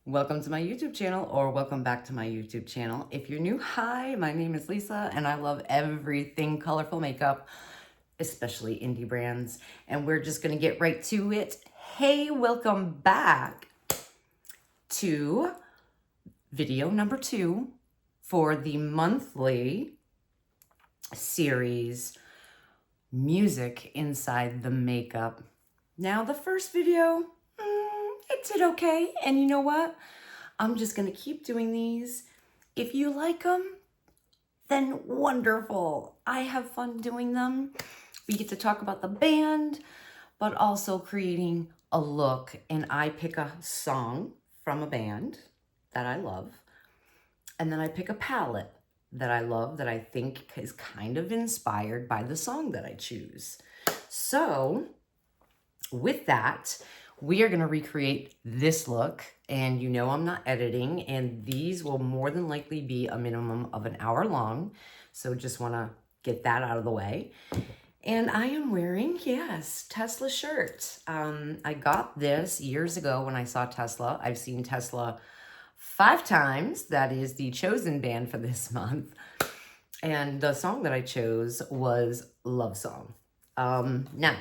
Welcome to my YouTube channel, or welcome back to my YouTube channel. If you're new, hi, my name is Lisa and I love everything colorful makeup, especially indie brands. And we're just gonna get right to it. Hey, welcome back to video number 2 for the monthly series, Music Inside the Makeup. Now, the first video, it did okay. And you know what? I'm just going to keep doing these. If you like them, then wonderful. I have fun doing them. We get to talk about the band, but also creating a look. And I pick a song from a band that I love. And then I pick a palette that I love that I think is kind of inspired by the song that I choose. So with that, we are going to recreate this look, and you know I'm not editing, and these will more than likely be a minimum of an hour long. So just want to get that out of the way. And I am wearing, yes, Tesla shirt. I got this years ago when I saw Tesla. I've seen Tesla 5 times. That is the chosen band for this month. And the song that I chose was Love Song. Now,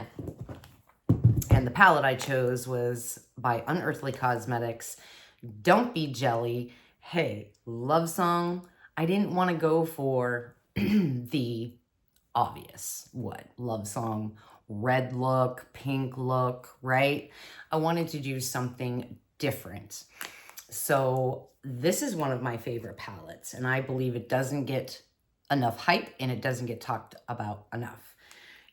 and the palette I chose was by UNEARTHLY Cosmetics. Don't Be Jelly. Hey, Love Song. I didn't want to go for the obvious, Love Song, red look, pink look, right? I wanted to do something different. So this is one of my favorite palettes, and I believe it doesn't get enough hype and it doesn't get talked about enough.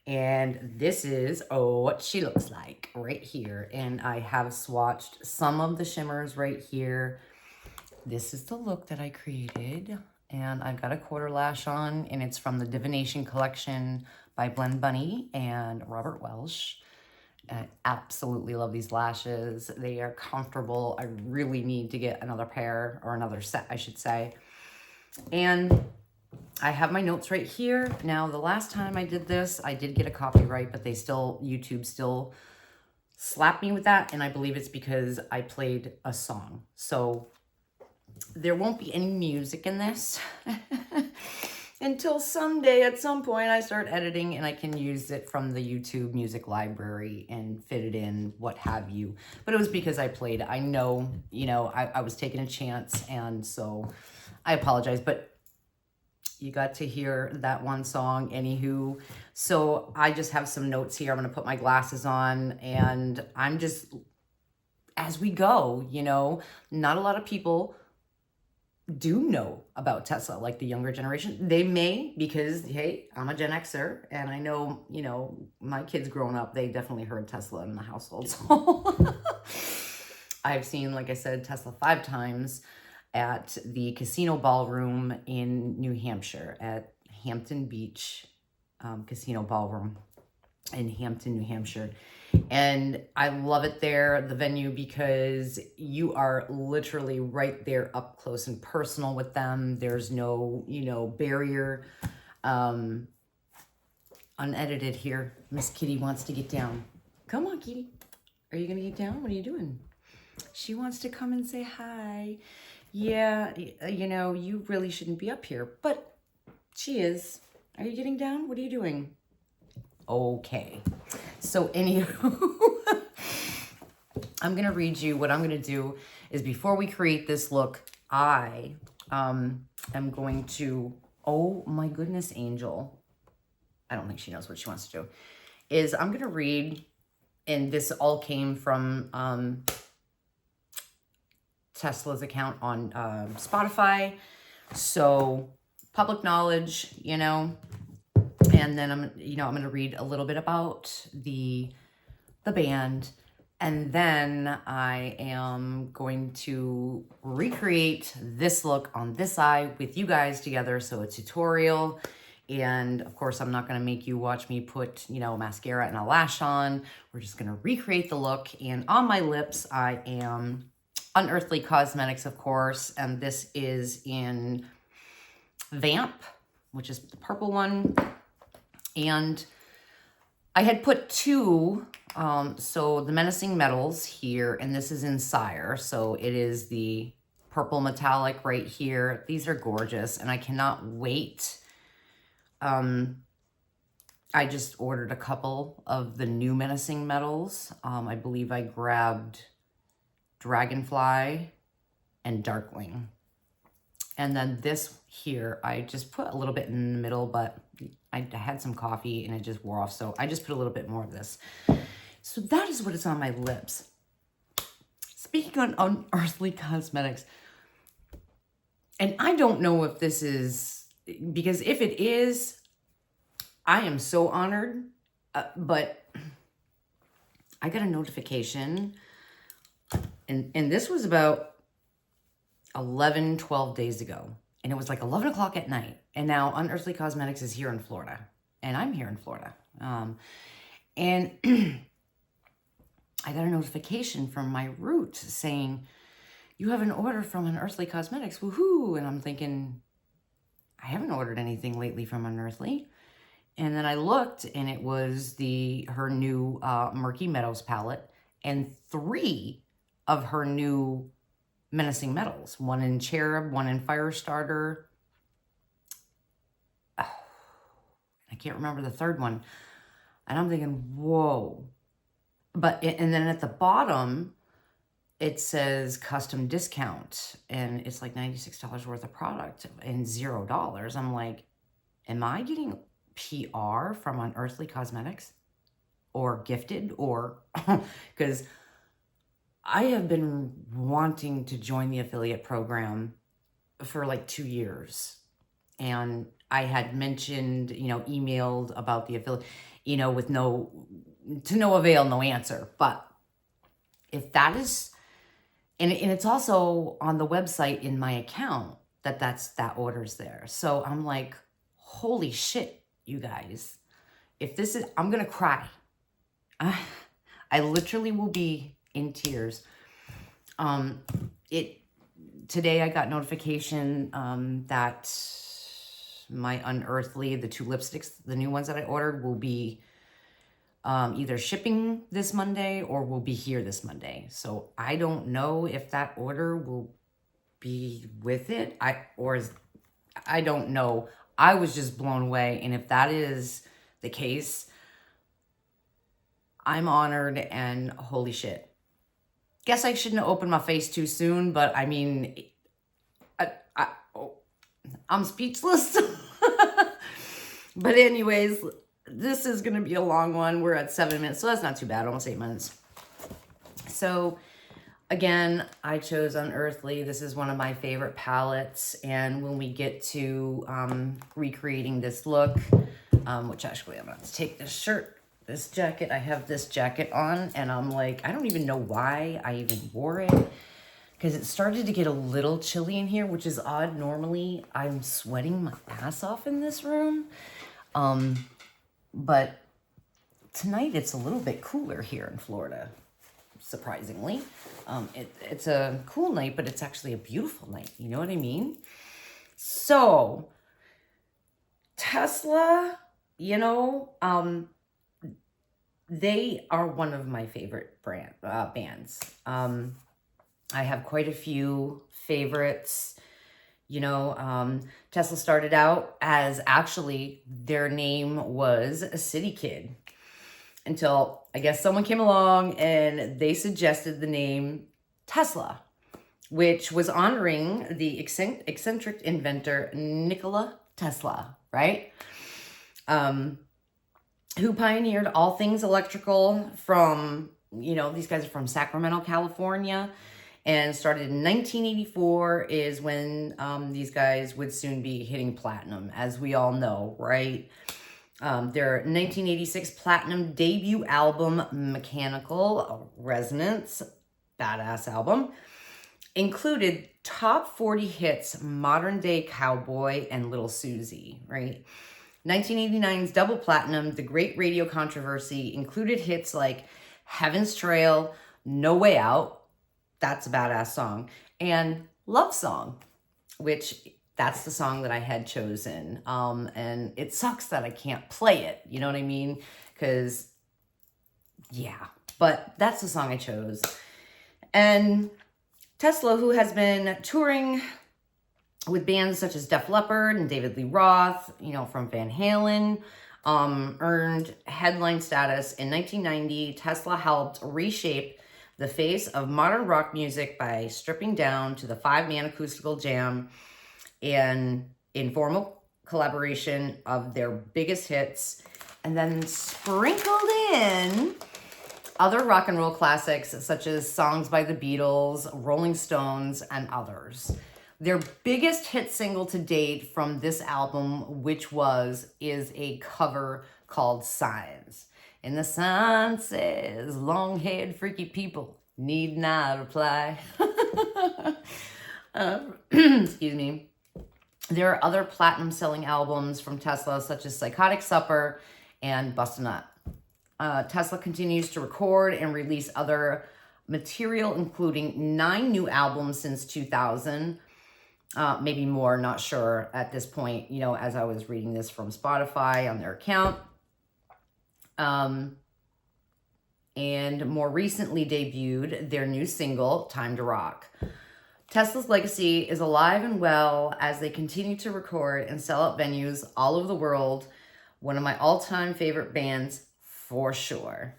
And this is what she looks like right here. And I have swatched some of the shimmers right here. This is the look that I created. And I've got a quarter lash on, and it's from the Divination collection by Blend Bunny and Robert Welsh. I absolutely love these lashes. They are comfortable. I really need to get another pair, or another set, I should say. And I have my notes right here. Now, the last time I did this, I did get a copyright, but YouTube still slapped me with that. And I believe it's because I played a song. So there won't be any music in this until someday, at some point, I start editing and I can use it from the YouTube music library and fit it in, what have you. But it was because I played. I know, I was taking a chance, and so I apologize. But you got to hear that one song, anywho. So I just have some notes here. I'm going to put my glasses on, and I'm just, as we go, not a lot of people do know about Tesla, like the younger generation. They may, because, hey, I'm a Gen Xer, and I know, my kids growing up, they definitely heard Tesla in the household. So I've seen, like I said, Tesla 5 times at the Casino Ballroom in New Hampshire, at Hampton Beach Casino Ballroom in Hampton, New Hampshire. And I love it there, the venue, because you are literally right there up close and personal with them. There's no, barrier. Unedited here. Miss Kitty wants to get down. Come on, Kitty. Are you going to get down? What are you doing? She wants to come and say hi. Yeah, you really shouldn't be up here, but she is. Are you getting down? What are you doing? Okay. So anywho, I'm going to read you. What I'm going to do is, before we create this look, I am going to, oh my goodness, Angel. I don't think she knows what she wants to do. I'm going to read, and this all came from Tesla's account on Spotify. So public knowledge, and then I'm going to read a little bit about the band, and then I am going to recreate this look on this eye with you guys together. So a tutorial. And of course, I'm not going to make you watch me put, mascara and a lash on. We're just going to recreate the look. And on my lips, I am UNEARTHLY Cosmetics, of course, and this is in Vamp, which is the purple one. And I had put two, so the Menacing Metals here, and this is in Sire. So it is the purple metallic right here. These are gorgeous, and I cannot wait. I just ordered a couple of the new Menacing Metals. I believe I grabbed Dragonfly and Darkling. And then this here, I just put a little bit in the middle, but I had some coffee and it just wore off. So I just put a little bit more of this. So that is what is on my lips. Speaking on Unearthly Cosmetics, and I don't know if this is, because if it is, I am so honored, but I got a notification, and this was about 11, 12 days ago, and it was like 11 o'clock at night, and now Unearthly Cosmetics is here in Florida, and I'm here in Florida, and I got a notification from my root saying, you have an order from Unearthly Cosmetics, woohoo, and I'm thinking, I haven't ordered anything lately from Unearthly. And then I looked, and it was her new Murky Meadows palette, and 3 of her new Menacing Metals. One in Cherub, one in Firestarter. Oh, I can't remember the third one. And I'm thinking, whoa. And then at the bottom, it says custom discount, and it's like $96 worth of product and $0. I'm like, am I getting PR from Unearthly Cosmetics or gifted, or because I have been wanting to join the affiliate program for like 2 years, and I had mentioned, emailed about the affiliate, with no avail, no answer. But if that is, and it's also on the website in my account that order's there. So I'm like, holy shit, you guys, if this is, I'm gonna cry. I literally will be in tears. Today I got notification that my Unearthly, the 2 lipsticks, the new ones that I ordered, will be either shipping this Monday or will be here this Monday. So I don't know if that order will be with it. I don't know. I was just blown away. And if that is the case, I'm honored, and holy shit. Guess I shouldn't have opened my face too soon, but I mean, I'm speechless. But anyways, this is going to be a long one. We're at 7 minutes, so that's not too bad, almost 8 minutes. So again, I chose Unearthly. This is one of my favorite palettes, and when we get to recreating this look, which actually I'm going to take this shirt, this jacket, I have this jacket on, and I'm like, I don't even know why I even wore it, because it started to get a little chilly in here, which is odd. Normally, I'm sweating my ass off in this room, but tonight it's a little bit cooler here in Florida, surprisingly. It's a cool night, but it's actually a beautiful night. You know what I mean? So, Tesla, they are one of my favorite bands. I have quite a few favorites. Tesla started out as, actually, their name was a City Kid, until I guess someone came along and they suggested the name Tesla, which was honoring the eccentric inventor Nikola Tesla, right? Who pioneered all things electrical from, these guys are from Sacramento, California, and started in 1984 is when these guys would soon be hitting platinum, as we all know, right? Their 1986 platinum debut album, Mechanical Resonance, badass album, included top 40 hits, Modern Day Cowboy and Little Susie, right? 1989's double platinum, The Great Radio Controversy, included hits like Heaven's Trail, No Way Out, that's a badass song, and Love Song, which that's the song that I had chosen. And it sucks that I can't play it, you know what I mean? because, yeah, but that's the song I chose. And Tesla, who has been touring with bands such as Def Leppard and David Lee Roth, you know, from Van Halen, earned headline status in 1990. Tesla helped reshape the face of modern rock music by stripping down to the 5-man acoustical jam and informal collaboration of their biggest hits, and then sprinkled in other rock and roll classics such as songs by the Beatles, Rolling Stones, and others. Their biggest hit single to date from this album, is a cover called Signs. And the sign says, long-haired freaky people need not apply. Excuse me. There are other platinum-selling albums from Tesla, such as Psychotic Supper and Bust a Nut. Tesla continues to record and release other material, including 9 new albums since 2000. Maybe more, not sure at this point, you know, as I was reading this from Spotify on their account. And more recently debuted their new single, Time to Rock. Tesla's legacy is alive and well as they continue to record and sell out venues all over the world. One of my all-time favorite bands, for sure.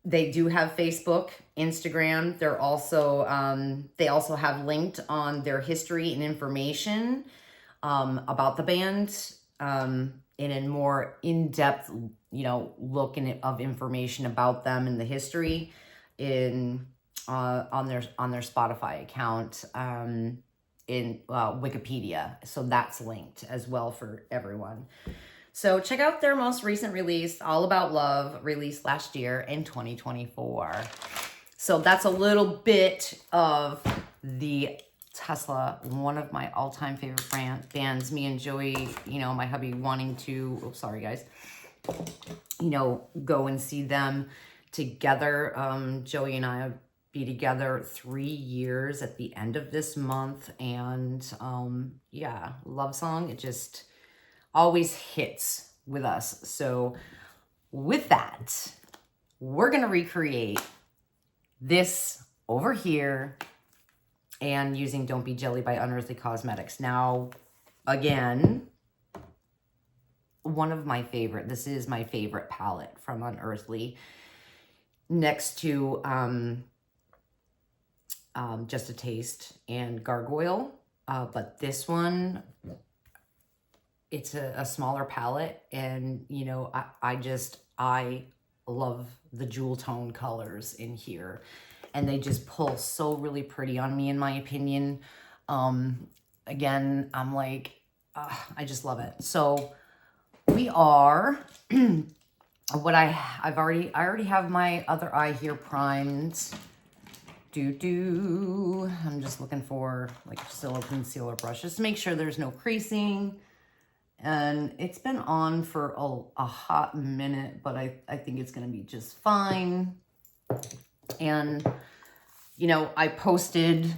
They do have Facebook, Instagram. They're also, they also have linked on their history and information about the band in a more in-depth, you know, look of information about them and the history on their Spotify account in Wikipedia. So that's linked as well for everyone. So check out their most recent release, All About Love, released last year in 2024. So that's a little bit of the Tesla, one of my all-time favorite bands. Me and Joey, you know, my hubby wanting to, oh, sorry guys, you know, go and see them together. Joey and I will be together 3 years at the end of this month. And yeah, love song, it just always hits with us. So with that, we're going to recreate this over here and using Don't Be Jelly by Unearthly Cosmetics. Now, again, one of my favorite, this is my favorite palette from Unearthly, next to Just a Taste and Gargoyle. But this one, it's a smaller palette, and you know, I love the jewel tone colors in here, and they just pull so really pretty on me, in my opinion. Again, I'm like, I just love it. So we are I already have my other eye here primed. I'm just looking for like still a concealer brush just to make sure there's no creasing. And it's been on for a hot minute, but I think it's going to be just fine. And, you know, I posted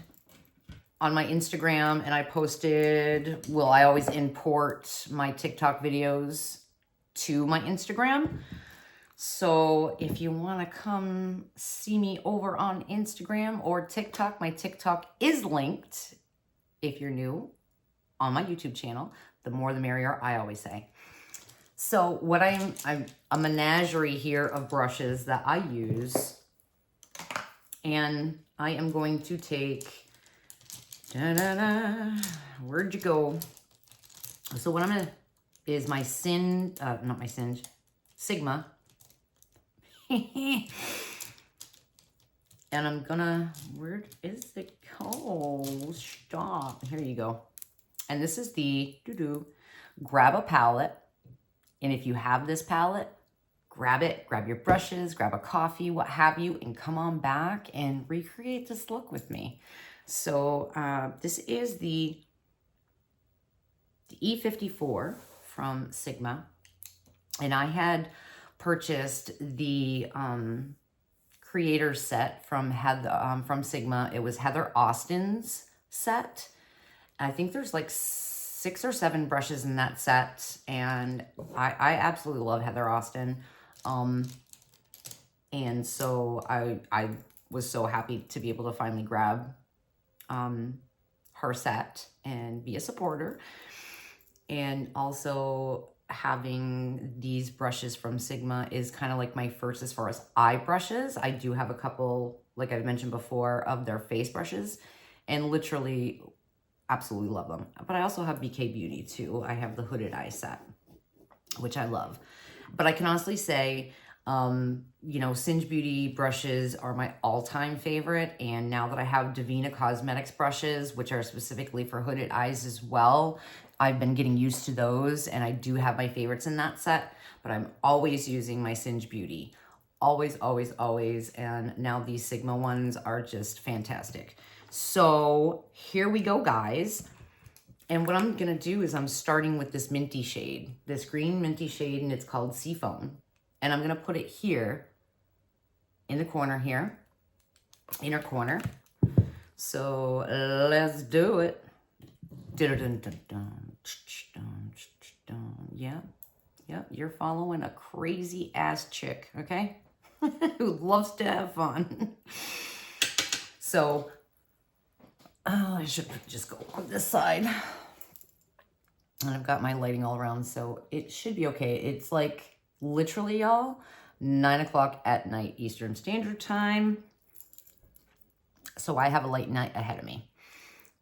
on my Instagram, and I posted, well, I always import my TikTok videos to my Instagram. So if you want to come see me over on Instagram or TikTok, my TikTok is linked, if you're new, on my YouTube channel. The more the merrier, I always say. So what I'm a menagerie here of brushes that I use. And I am going to take, where'd you go? So what I'm going to, is my Sigma. And I'm gonna, where is it? Oh, stop. Here you go. And this is the, grab a palette. And if you have this palette, grab it, grab your brushes, grab a coffee, what have you, and come on back and recreate this look with me. So this is the E54 from Sigma. And I had purchased the creator set from Sigma. It was Heather Austin's set. I think there's like 6 or 7 brushes in that set, and I absolutely love Heather Austin. And so I was so happy to be able to finally grab her set and be a supporter. And also having these brushes from Sigma is kind of like my first as far as eye brushes. I do have a couple, like I mentioned before, of their face brushes, and literally absolutely love them. But I also have BK Beauty too. I have the hooded eye set, which I love. But I can honestly say, you know, Singe Beauty brushes are my all-time favorite. And now that I have Davina Cosmetics brushes, which are specifically for hooded eyes as well, I've been getting used to those, and I do have my favorites in that set, but I'm always using my Singe Beauty. Always, always, always. And now these Sigma ones are just fantastic. So here we go, guys. And what I'm going to do is I'm starting with this minty shade, this green minty shade, and it's called Seafoam. And I'm going to put it here in the corner here, inner corner. So let's do it. Yeah, you're following a crazy ass chick, okay? Who loves to have fun. So, oh, I should just go on this side. And I've got my lighting all around, so it should be okay. It's like literally, y'all, 9 o'clock at night Eastern Standard Time. So I have a late night ahead of me,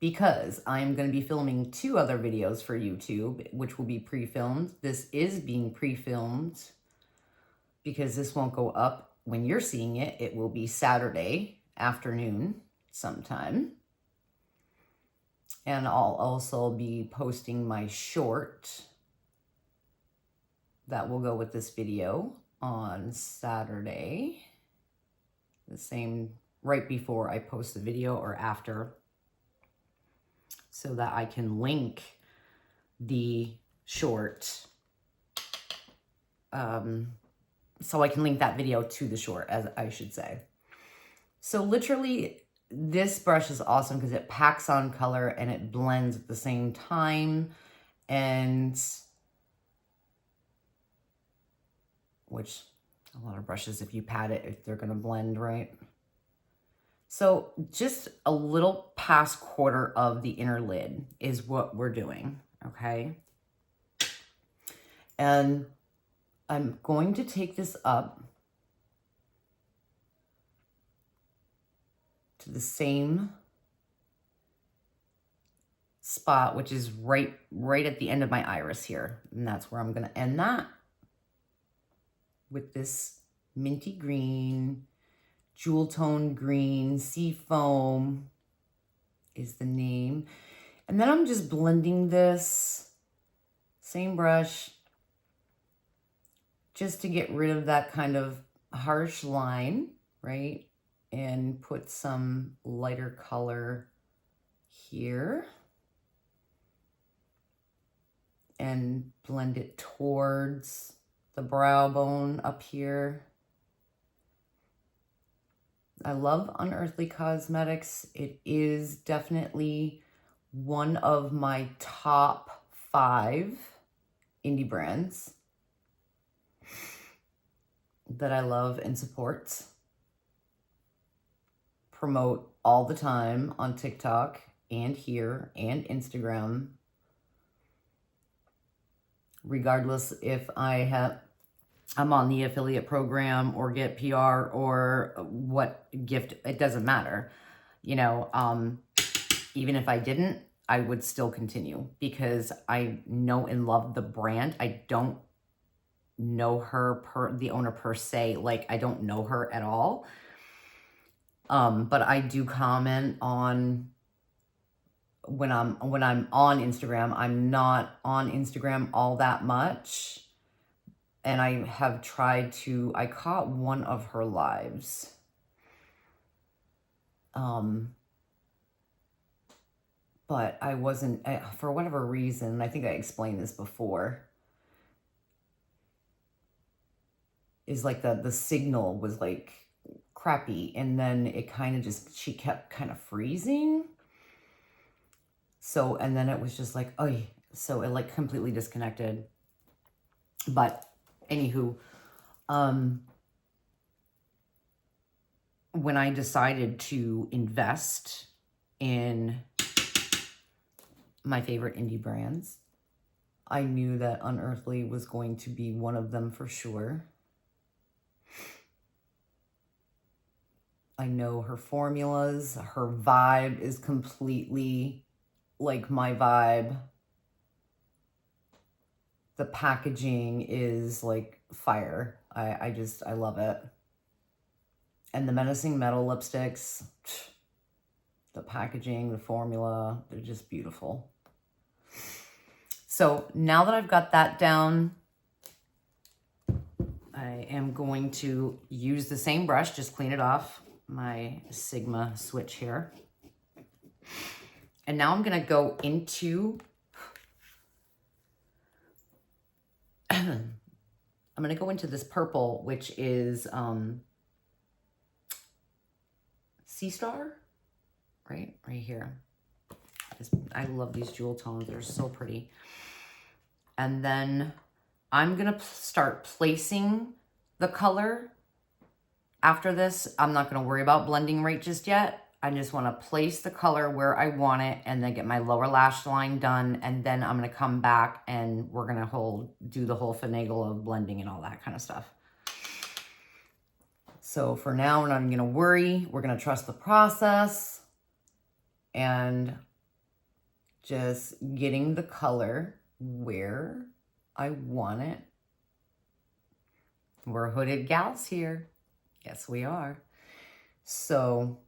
because I'm going to be filming 2 other videos for YouTube, which will be pre-filmed. This is being pre-filmed because this won't go up when you're seeing it. It will be Saturday afternoon sometime. And I'll also be posting my short that will go with this video on Saturday. The same, right before I post the video or after, so that I can link the short. So I can link that video to the short, as I should say. So literally, this brush is awesome because it packs on color and it blends at the same time. And which a lot of brushes, if you pat it, they're going to blend, right? So just a little past quarter of the inner lid is what we're doing, okay? And I'm going to take this up to the same spot, which is right at the end of my iris here. And that's where I'm going to end that with this minty green. Jewel tone green, Seafoam is the name. And then I'm just blending this, same brush, just to get rid of that kind of harsh line, right? And put some lighter color here. And blend it towards the brow bone up here. I love Unearthly Cosmetics. It is definitely one of my top 5 indie brands that I love and support. Promote all the time on TikTok and here and Instagram. Regardless if I'm on the affiliate program or get PR or what gift, it doesn't matter. You know, even if I didn't, I would still continue because I know and love the brand. I don't know her the owner per se, like I don't know her at all. But I do comment on when I'm on Instagram. I'm not on Instagram all that much. And I have tried to, I caught one of her lives. But I wasn't, for whatever reason, I think I explained this before, is like the signal was like crappy. And then it kind of just, she kept kind of freezing. So, and then it was just like, oh, So it like completely disconnected. But anywho, when I decided to invest in my favorite indie brands, I knew that Unearthly was going to be one of them for sure. I know her formulas, her vibe is completely like my vibe. The packaging is like fire. I love it. And the Menacing Metal lipsticks, the packaging, the formula, they're just beautiful. So now that I've got that down, I am going to use the same brush, just clean it off, my Sigma switch here. And now I'm gonna go into, I'm gonna go into this purple, which is Sea Star, right here. I love these jewel tones, they're so pretty. And then I'm gonna start placing the color. After this, I'm not gonna worry about blending right just yet. I just wanna place the color where I want it and then get my lower lash line done. And then I'm gonna come back and we're gonna do the whole finagle of blending and all that kind of stuff. So for now, we're not even gonna worry. We're gonna trust the process and just getting the color where I want it. We're hooded gals here. Yes, we are. So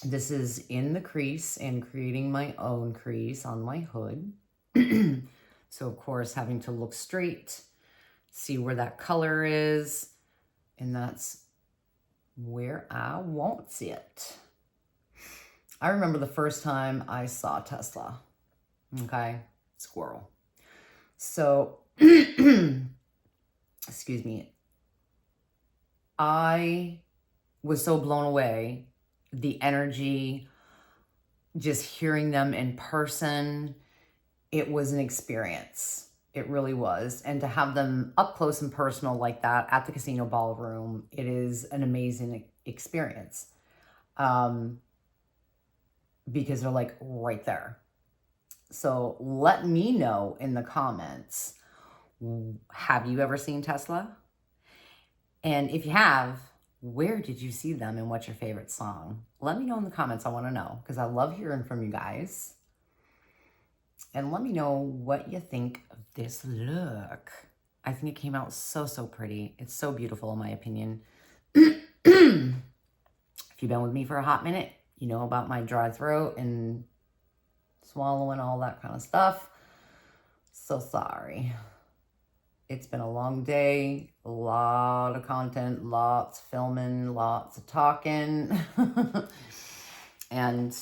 this is in the crease and creating my own crease on my hood. So of course, having to look straight, see where that color is, and that's where I want it. I remember the first time I saw Tesla. Okay, squirrel. So, excuse me. I was so blown away. The energy, just hearing them in person, it was an experience. It really was. And to have them up close and personal like that at the casino ballroom, it is an amazing experience. Because they're like right there. So let me know in the comments, have you ever seen Tesla? And if you have, where did you see them and what's your favorite song? Let me know in the comments. I want to know because I love hearing from you guys. And let me know what you think of this look. I think it came out so, so pretty. It's so beautiful in my opinion. If you've been with me for a hot minute, you know about my dry throat and swallowing, all that kind of stuff. So sorry. It's been a long day, a lot of content, lots of filming, lots of talking. And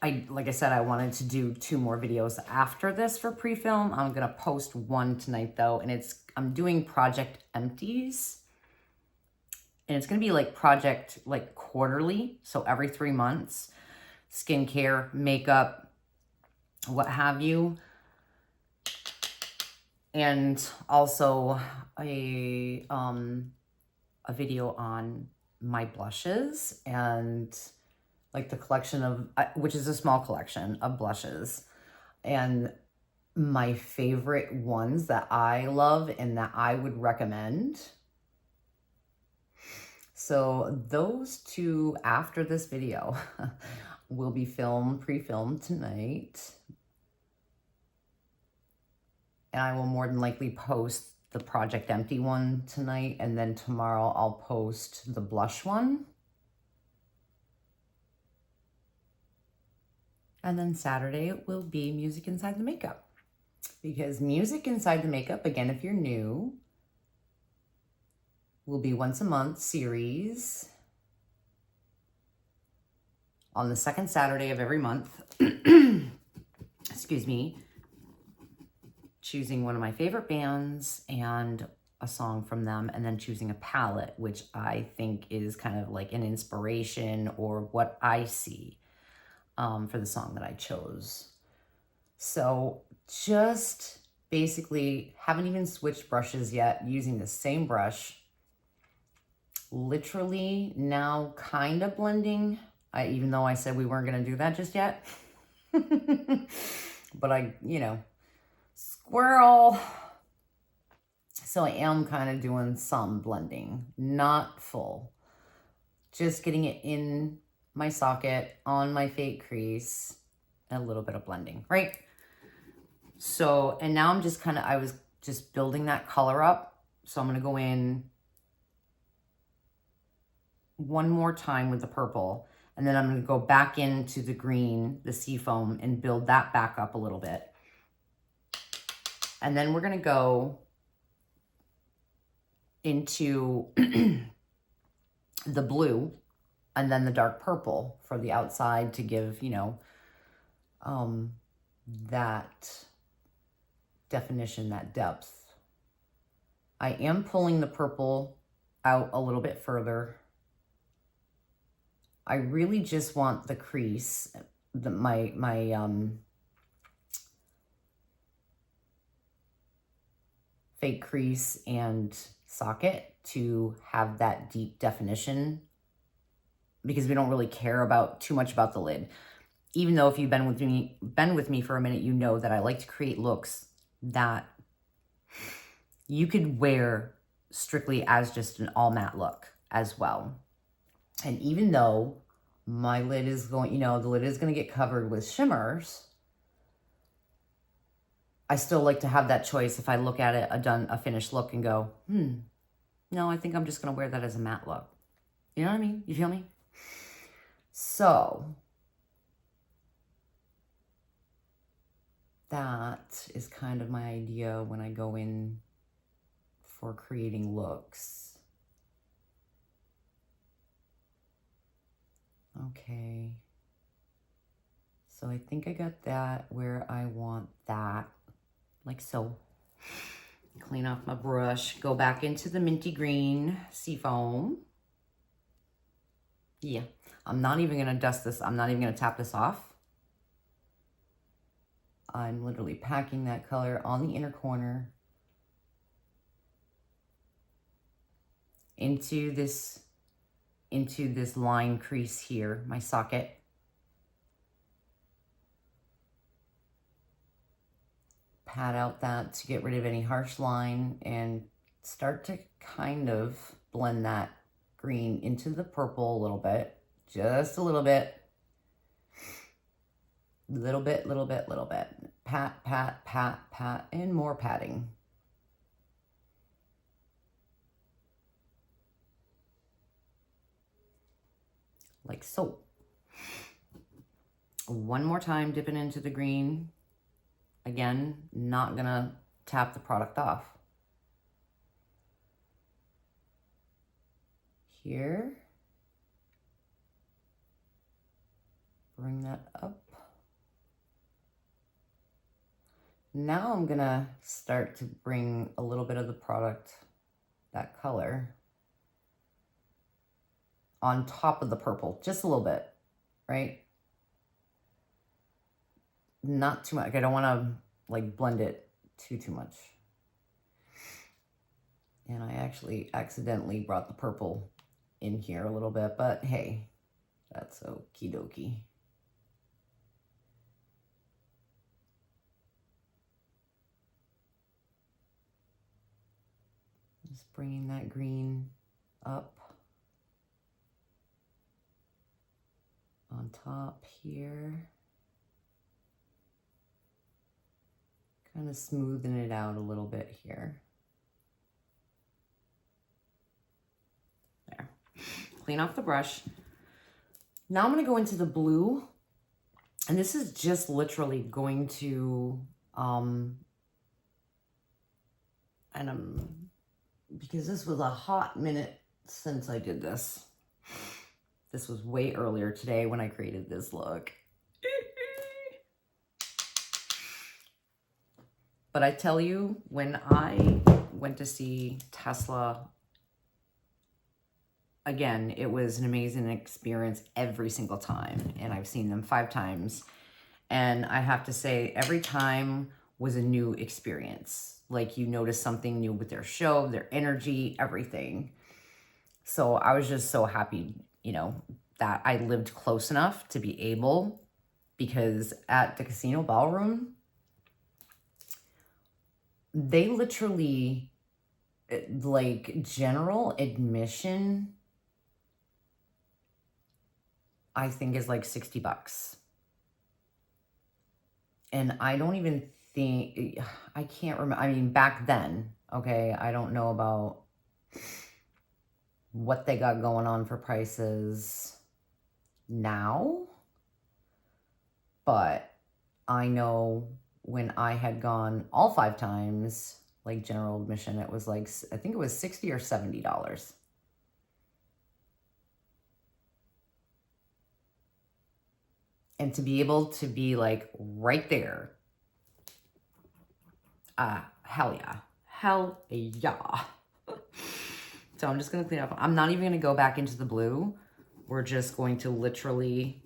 like I said, I wanted to do 2 more videos after this for pre-film. I'm gonna post one tonight though, and I'm doing Project Empties. And it's gonna be like project like quarterly, so every 3 months, skincare, makeup, what have you. And also a video on my blushes and like the collection of, which is a small collection of blushes, and my favorite ones that I love and that I would recommend. So those 2 after this video will be pre-filmed tonight. And I will more than likely post the Project Empty one tonight. And then tomorrow I'll post the blush one. And then Saturday it will be Music Inside the Makeup. Because Music Inside the Makeup, again, if you're new, will be once a month series on the 2nd Saturday of every month. Excuse me. Choosing one of my favorite bands and a song from them, and then choosing a palette, which I think is kind of like an inspiration or what I see for the song that I chose. So just basically haven't even switched brushes yet, using the same brush. Literally now kind of blending, even though I said we weren't going to do that just yet. But I, you know, squirrel. So I am kind of doing some blending, not full. Just getting it in my socket, on my fake crease, and a little bit of blending, right? So, and now I'm just kind of, I was just building that color up. So I'm going to go in one more time with the purple, and then I'm going to go back into the green, the seafoam, and build that back up a little bit. And then we're going to go into the blue and then the dark purple for the outside to give, you know, that definition, that depth. I am pulling the purple out a little bit further. I really just want the crease, my fake crease and socket to have that deep definition, because we don't really care about too much about the lid. Even though if you've been with me for a minute, you know that I like to create looks that you could wear strictly as just an all matte look as well. And even though my lid is going, you know, the lid is going to get covered with shimmers, I still like to have that choice if I look at it, a finished look, and go, no, I think I'm just going to wear that as a matte look. You know what I mean? You feel me? So that is kind of my idea when I go in for creating looks. Okay. So I think I got that where I want that, like so. Clean off my brush, go back into the minty green seafoam. Yeah, I'm not even gonna dust this. I'm not even gonna tap this off. I'm literally packing that color on the inner corner into this line crease here, my socket. Pat out that to get rid of any harsh line and start to kind of blend that green into the purple a little bit, just a little bit. Little bit. Pat, pat, pat, pat, and more patting. Like so. One more time, dipping into the green. Again, not gonna tap the product off. Here. Bring that up. Now I'm gonna start to bring a little bit of the product, that color, on top of the purple, just a little bit, right? Not too much. I don't want to like blend it too much. And I actually accidentally brought the purple in here a little bit, but hey, that's okie dokie. Just bringing that green up on top here. Kind of smoothing it out a little bit here. There. Clean off the brush. Now I'm going to go into the blue. And this is just literally going to, because this was a hot minute since I did this. This was way earlier today when I created this look. But I tell you, when I went to see Tesla, again, it was an amazing experience every single time. And I've seen them 5 times. And I have to say, every time was a new experience. Like, you notice something new with their show, their energy, everything. So I was just so happy, you know, that I lived close enough to be able, because at the casino ballroom, they literally, like, general admission, I think is like $60. And I don't even think, I can't remember. I mean, back then, okay, I don't know about what they got going on for prices now, but I know when I had gone all 5 times, like general admission, it was like, I think it was $60 or $70. And to be able to be like right there, hell yeah. Hell yeah. So I'm just going to clean up. I'm not even going to go back into the blue. We're just going to literally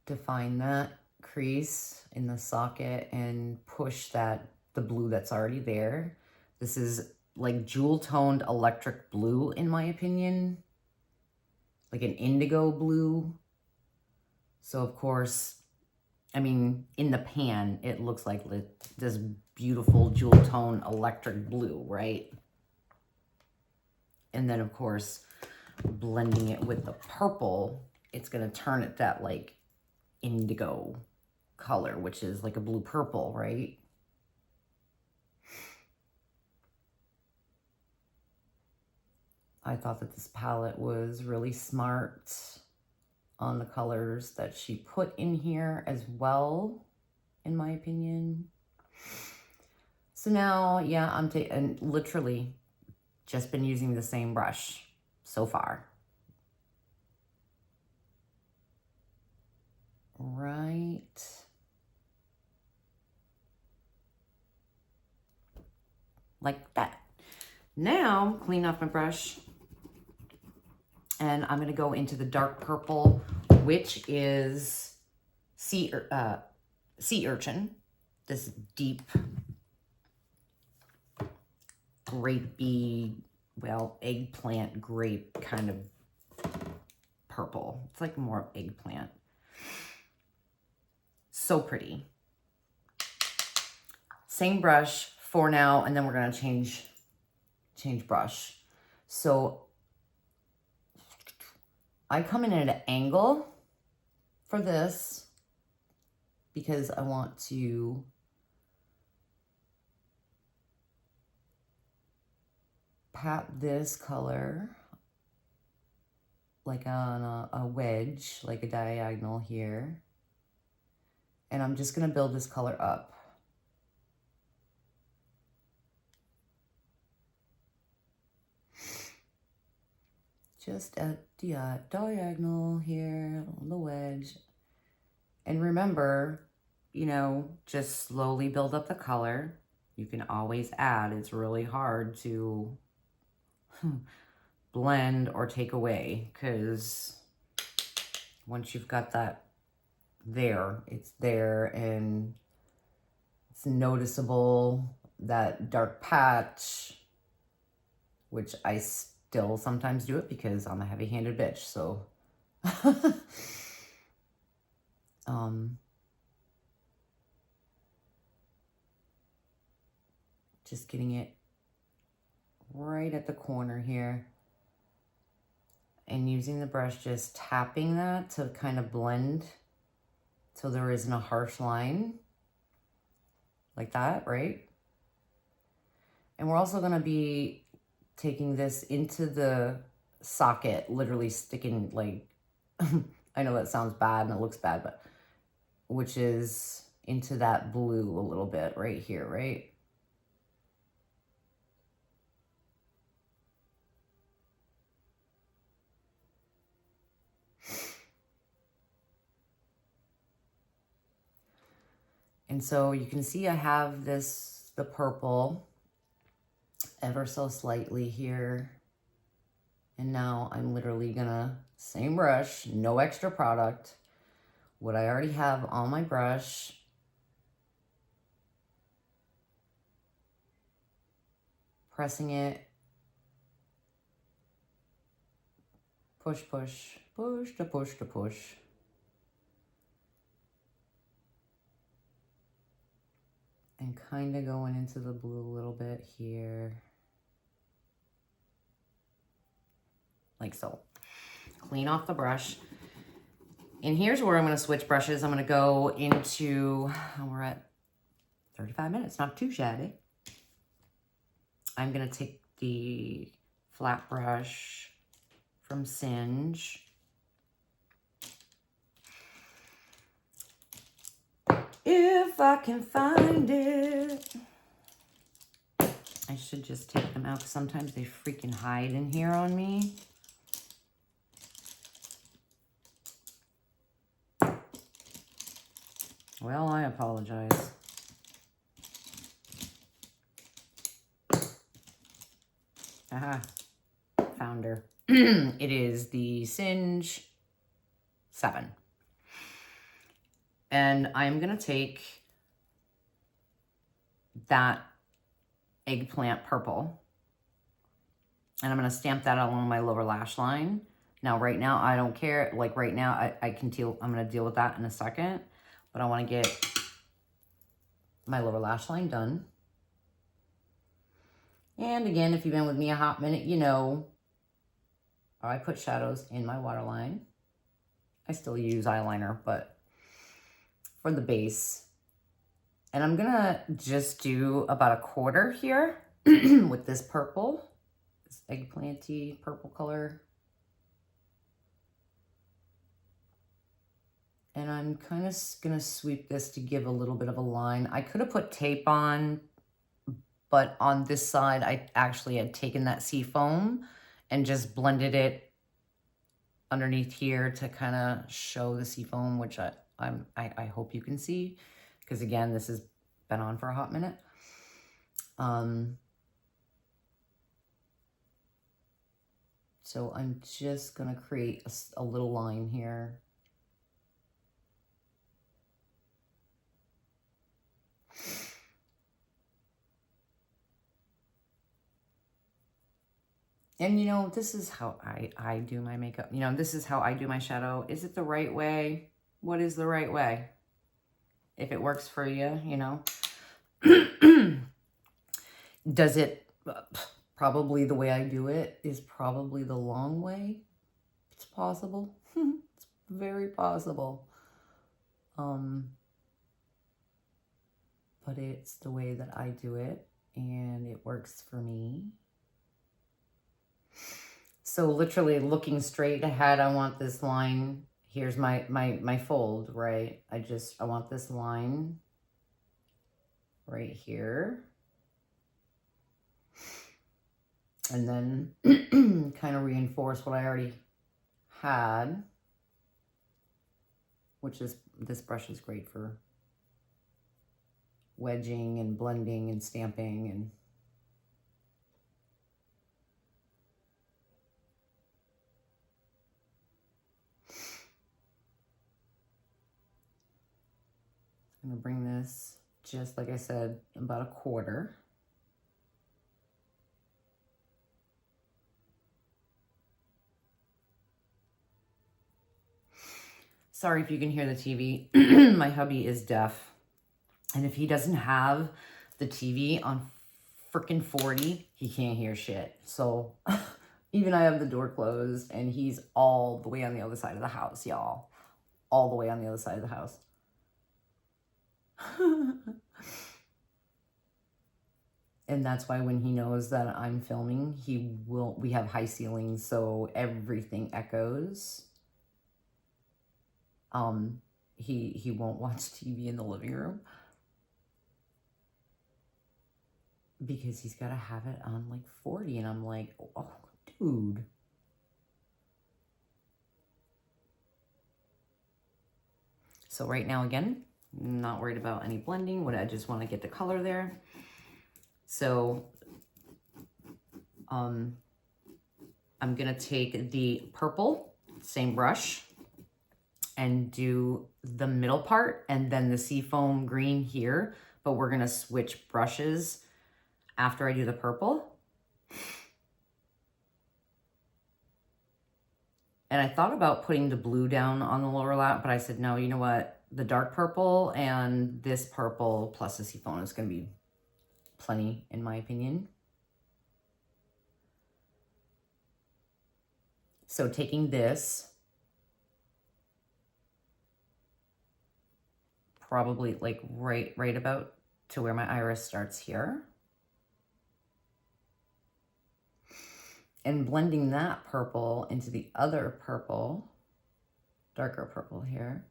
define that crease in the socket and push the blue that's already there. This is like jewel toned electric blue, in my opinion, like an indigo blue. So of course, I mean, in the pan, it looks like this beautiful jewel tone electric blue, right? And then of course, blending it with the purple, it's gonna turn it that like indigo color, which is like a blue purple, right? I thought that this palette was really smart on the colors that she put in here as well, in my opinion. So now, yeah, and literally just been using the same brush so far. Right. Like that. Now, clean off my brush. And I'm going to go into the dark purple, which is sea urchin. This deep, grapey, well, eggplant grape kind of purple. It's like more eggplant. So pretty. Same brush for now, and then we're going to change brush. So I come in at an angle for this because I want to pat this color like on a wedge, like a diagonal here. And I'm just going to build this color up. Just at the diagonal here, on the wedge. And remember, you know, just slowly build up the color. You can always add. It's really hard to blend or take away, because once you've got that there, it's there and it's noticeable. That dark patch, which I still sometimes do it because I'm a heavy-handed bitch, so just getting it right at the corner here and using the brush, just tapping that to kind of blend so there isn't a harsh line like that, right? And we're also going to be taking this into the socket, literally sticking, like, I know that sounds bad and it looks bad, but which is into that blue a little bit right here, right? And so you can see I have this, the purple, ever so slightly here And now I'm literally gonna, same brush, no extra product, what I already have on my brush. Pressing it. Push, push, push to push to push. And kind of going into the blue a little bit here. Like so. Clean off the brush. And here's where I'm going to switch brushes. I'm going to go into, we're at 35 minutes, not too shabby. I'm going to take the flat brush from Singe. If I can find it. I should just take them out because sometimes they freaking hide in here on me. Well, I apologize. Aha, found her. It is the Singe 7. And I'm going to take that eggplant purple and I'm going to stamp that along my lower lash line. Now, right now, I don't care. Like right now, I can deal, I'm going to deal with that in a second, but I want to get my lower lash line done. And again, if you've been with me a hot minute, you know, I put shadows in my waterline. I still use eyeliner, but for the base. And I'm gonna just do about a quarter here with this purple, this eggplanty purple color. And I'm kind of gonna sweep this to give a little bit of a line. I could have put tape on, but on this side, I actually had taken that sea foam and just blended it underneath here to kind of show the sea foam, which I hope you can see, because again, this has been on for a hot minute. So I'm just gonna create a little line here. And you know, this is how I do my makeup. You know, this is how I do my shadow. Is it the right way? What is the right way? If it works for you, you know. Does it, probably the way I do it is probably the long way. It's possible. It's very possible. But it's the way that I do it and it works for me. So literally looking straight ahead, I want this line. Here's my fold, right? I want this line right here. And then kind of reinforce what I already had, which is, this brush is great for wedging and blending and stamping and I'm gonna bring this, just like I said, about a quarter. Sorry if you can hear the TV. My hubby is deaf. And if he doesn't have the TV on frickin' 40, he can't hear shit. So even I have the door closed and he's all the way on the other side of the house, y'all. All the way on the other side of the house. And that's why when he knows that I'm filming, we have high ceilings, so everything echoes. He won't watch TV in the living room because he's got to have it on like 40, and I'm like, oh, dude. So right now, again, not worried about any blending. I just want to get the color there. So, I'm gonna take the purple, same brush, and do the middle part and then the seafoam green here, but we're gonna switch brushes after I do the purple. And I thought about putting the blue down on the lower lap, but I said, no, you know what? The dark purple and this purple plus the seafoam is gonna be plenty, in my opinion. So taking this, probably like right about to where my iris starts here. And blending that purple into the other purple, darker purple here,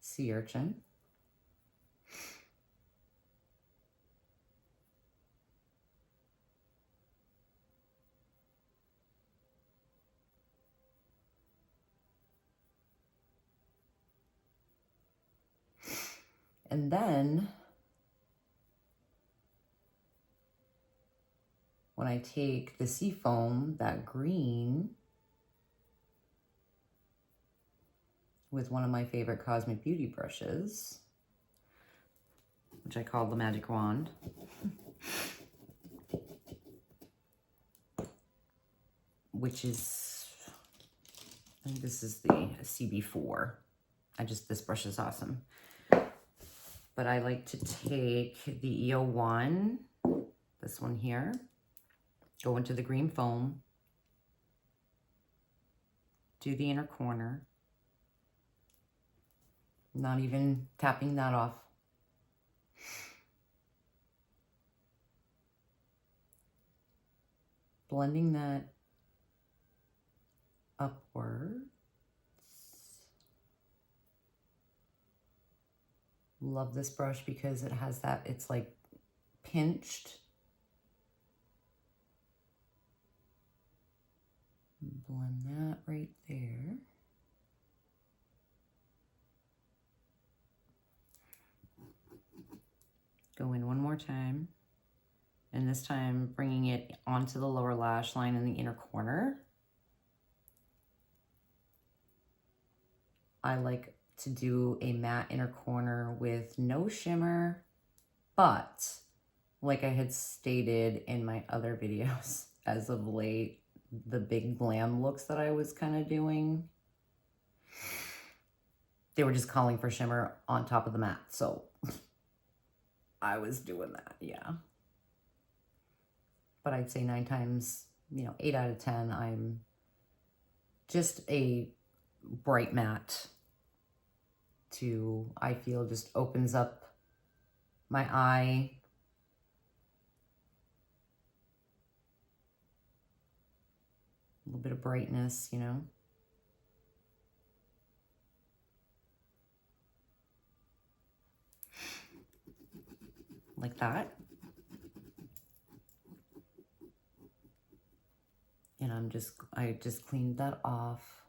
sea urchin. And then when I take the seafoam, that green, with one of my favorite Cosmic Beauty brushes, which I call the Magic Wand, which is, I think this is the CB4. This brush is awesome. But I like to take the EO1, this one here, go into the green foam, do the inner corner, not even tapping that off. Blending that upwards. Love this brush because it has that, it's like pinched. Blend that right there. Go in one more time. And this time bringing it onto the lower lash line in the inner corner. I like to do a matte inner corner with no shimmer, but like I had stated in my other videos, as of late, the big glam looks that I was kind of doing, they were just calling for shimmer on top of the matte. So I was doing that, yeah. But I'd say 9 times, 8 out of 10, I'm just a bright matte I feel just opens up my eye. A little bit of brightness, like that. And I just cleaned that off.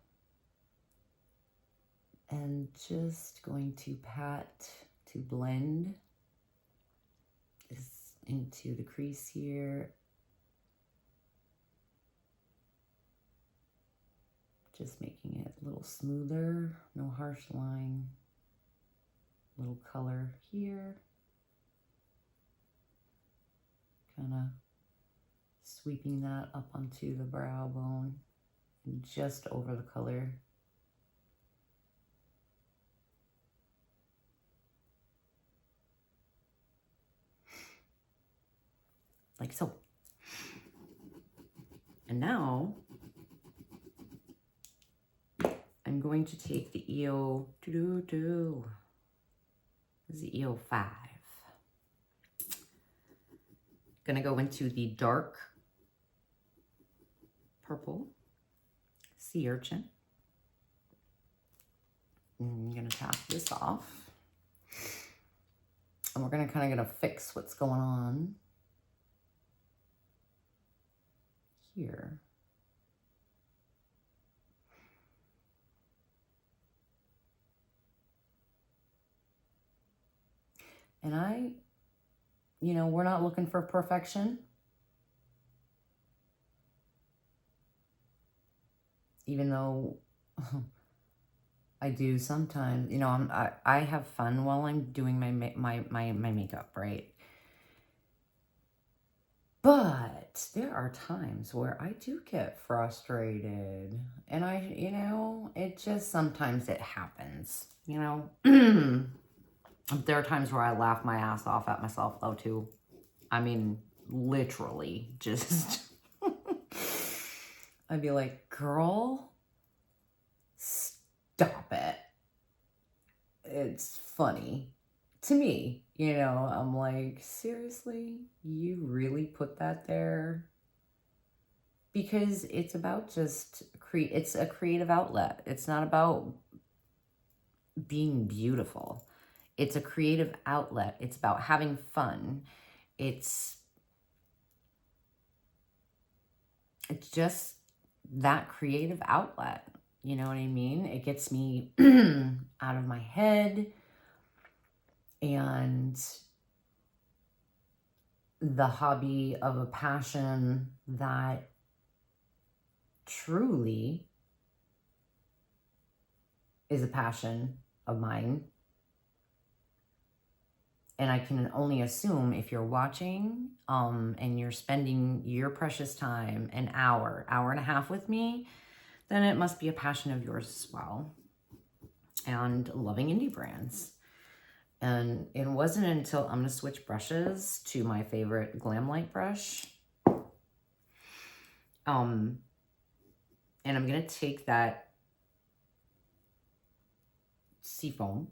And just going to pat to blend this into the crease here. Just making it a little smoother, no harsh line. Little color here. Kind of sweeping that up onto the brow bone and just over the color. Like so. And now I'm going to take the EO, this is the EO5. Gonna go into the dark purple sea urchin. And I'm gonna tap this off. And we're gonna fix what's going on here. And we're not looking for perfection. even though I do sometimes, you know, I have fun while I'm doing my makeup, right? But there are times where I do get frustrated, and you know, it just, sometimes it happens, you know? There are times where I laugh my ass off at myself though too. I mean, literally just, I'd be like, girl, stop it. It's funny to me, you know. I'm like, seriously, you really put that there? Because it's about just it's a creative outlet. It's not about being beautiful. It's a creative outlet. It's about having fun. It's just that creative outlet. You know what I mean? It gets me out of my head, and the hobby of a passion that truly is a passion of mine. And I can only assume if you're watching and you're spending your precious time, an hour and a half with me, then it must be a passion of yours as well. And loving indie brands. And it wasn't until, I'm going to switch brushes to my favorite Glam Light brush. And I'm going to take that seafoam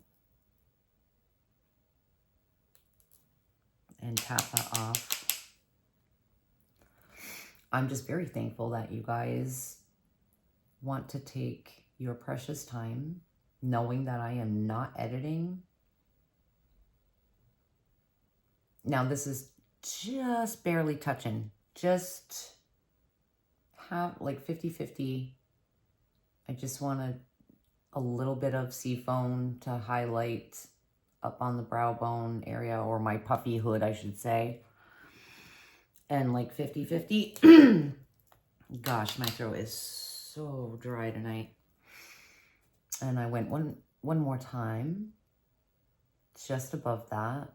and tap that off. I'm just very thankful that you guys want to take your precious time, knowing that I am not editing. Now this is just barely touching, just have like 50-50. I just want a little bit of seafoam to highlight up on the brow bone area, or my puffy hood, I should say. And like 50-50. Gosh, my throat is so dry tonight. And I went one more time, just above that.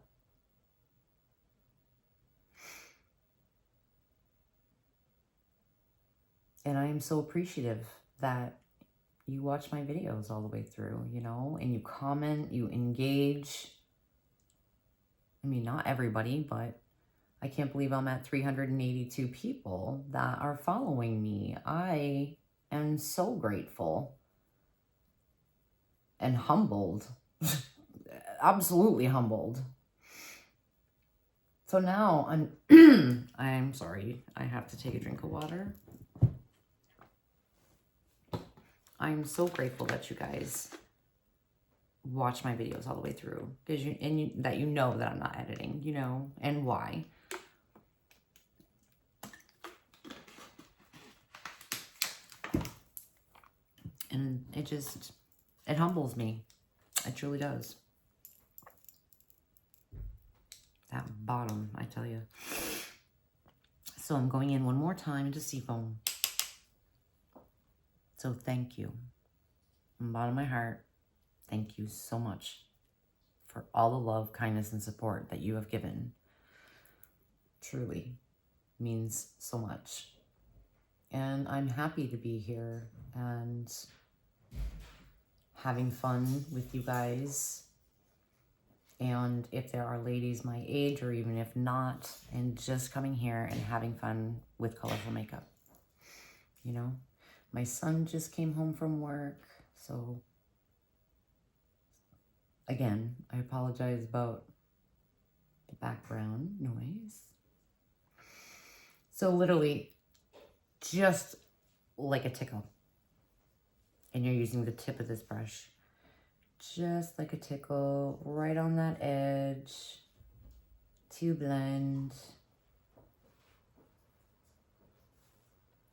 And I am so appreciative that you watch my videos all the way through, you know, and you comment, you engage. I mean, not everybody, but I can't believe I'm at 382 people that are following me. I am so grateful and humbled, absolutely humbled. So now I'm sorry, I have to take a drink of water. I'm so grateful that you guys watch my videos all the way through, because that you know that I'm not editing, you know, and why. And it humbles me. It truly does. That bottom, I tell you. So I'm going in one more time into seafoam. So thank you. From the bottom of my heart, thank you so much for all the love, kindness, and support that you have given. Truly means so much. And I'm happy to be here and having fun with you guys. And if there are ladies my age, or even if not, and just coming here and having fun with colorful makeup, you know? My son just came home from work, so again, I apologize about the background noise. So literally, just like a tickle, and you're using the tip of this brush, just like a tickle, right on that edge to blend.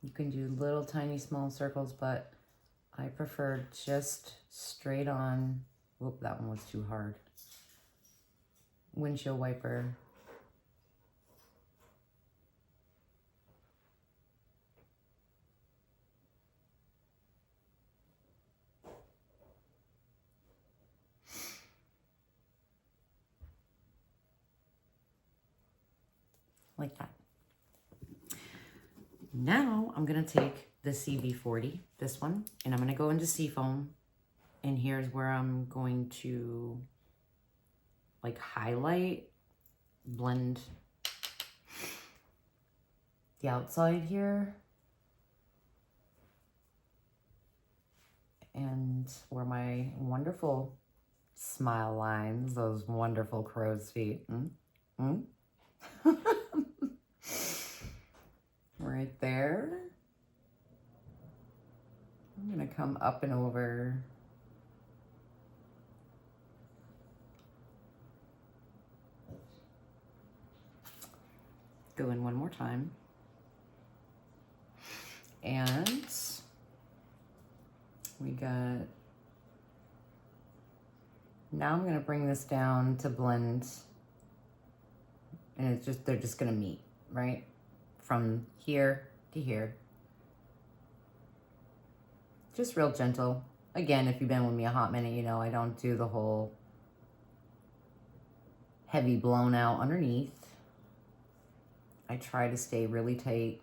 You can do little tiny small circles, but I prefer just straight on. Whoop, that one was too hard. Windshield wiper. like that. Now I'm gonna take the CV40, this one, and I'm gonna go into Seafoam, and here's where I'm going to like highlight, blend the outside here, and where my wonderful smile lines, those wonderful crow's feet. Right there. I'm gonna come up and over. Go in one more time. And we got, now I'm gonna bring this down to blend, and it's just, they're just gonna meet, right? From here to here. Just real gentle. Again, if you've been with me a hot minute, you know I don't do the whole heavy blown out underneath. I try to stay really tight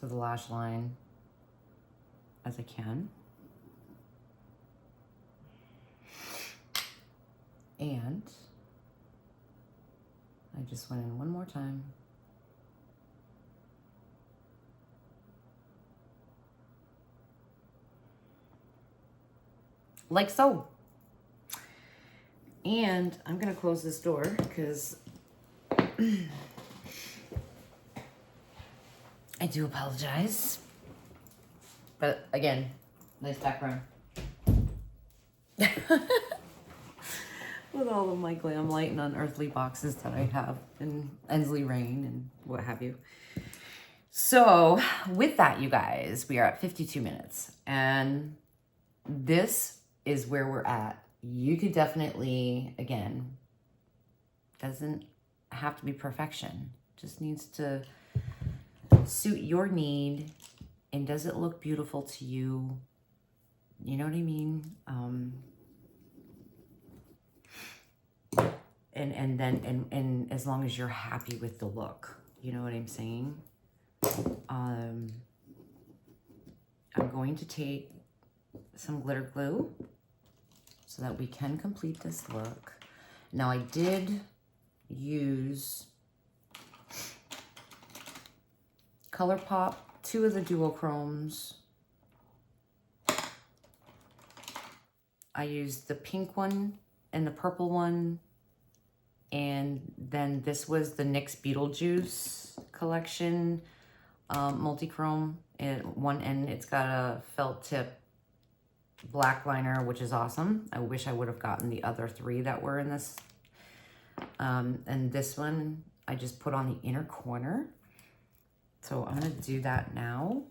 to the lash line as I can. And I just went in one more time. Like so. And I'm gonna close this door because I do apologize. But again, nice background. With all of my glam light and unearthly boxes that I have in Ensley Rain and what have you. So with that, you guys, we are at 52 minutes. And this is where we're at. You could definitely, again, doesn't have to be perfection. Just needs to suit your need. And does it look beautiful to you? You know what I mean? And as long as you're happy with the look, you know what I'm saying? I'm going to take some glitter glue so that we can complete this look. Now I did use ColourPop, 2 of the duochromes. I used the pink one and the purple one. And then this was the NYX Beetlejuice collection, multi-chrome. At one end, it's got a felt tip black liner, which is awesome. I wish I would have gotten the other 3 that were in this. And this one, I just put on the inner corner. So I'm gonna do that now.